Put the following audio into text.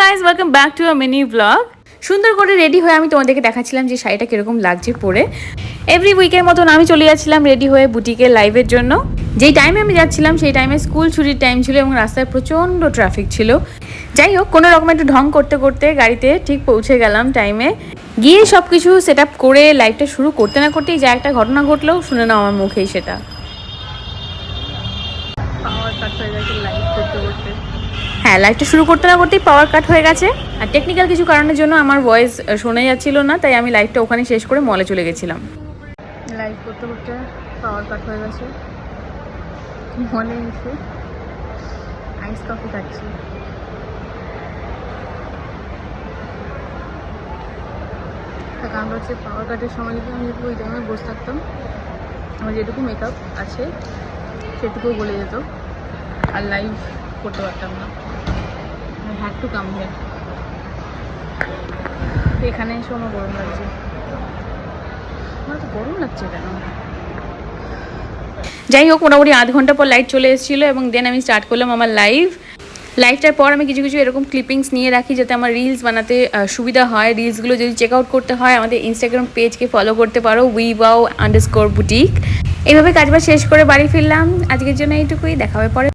Guys, welcome back to a mini blog. সুন্দর করে ready হয়ে আমি তোমাদেরকে দেখাচ্ছিলাম যে শাড়িটা কীরকম লাগছে পরে। এভরি উইকের মতন আমি চলে যাচ্ছিলাম রেডি হয়ে বুটিকের লাইভের জন্য। যেই টাইমে আমি যাচ্ছিলাম সেই টাইমে স্কুল ছুটির টাইম ছিল এবং রাস্তায় প্রচণ্ড ট্রাফিক ছিল। যাই হোক, কোনো রকম একটু ঢং করতে করতে গাড়িতে ঠিক পৌঁছে গেলাম টাইমে। গিয়ে সব কিছু সেট আপ করে লাইভটা শুরু করতে না করতেই যা একটা ঘটনা ঘটলো, শুনে নাও আমার মুখেই সেটা। পাওয়ার কাট হয়ে গেছে লাইভ করতে করতে। হ্যাঁ, লাইভটা শুরু করতে না করতেই পাওয়ার কাট হয়ে গেছে। আর টেকনিক্যাল কিছু কারণের জন্য আমার ভয়েস শোনা যাচ্ছিল না, তাই আমি লাইভটা ওখানে শেষ করে মলে চলে গেছিলাম। লাইভ করতে করতে পাওয়ার কাট হয়ে গেছে, মলে এসে আইস কফি খাচ্ছি। তার কারণ হচ্ছে পাওয়ার কাটের সময় যদি আমি ওই টাইমে বসে থাকতাম, আমার যেটুকু মেকআপ আছে সেটুকুও বলে যেত আর লাইভ করতে পারতাম না। I had to come here. এখানে এসে আমার গরম লাগছে। আমার তো গরম লাগছে কেন? যাই হোক, মোটামুটি আধ ঘন্টা পর লাইট চলে এসেছিলো এবং দেন আমি স্টার্ট করলাম আমার লাইভটার পর আমি কিছু কিছু এরকম ক্লিপিংস নিয়ে রাখি যাতে আমার রিলস বানাতে সুবিধা হয়। রিলসগুলো যদি চেক আউট করতে হয় আমাদের ইনস্টাগ্রাম পেজকে ফলো করতে পারো, WeWow_বুটিক। এইভাবে কাজবাজ শেষ করে বাড়ি ফিরলাম। আজকের জন্য এইটুকুই, দেখা হবে পরে।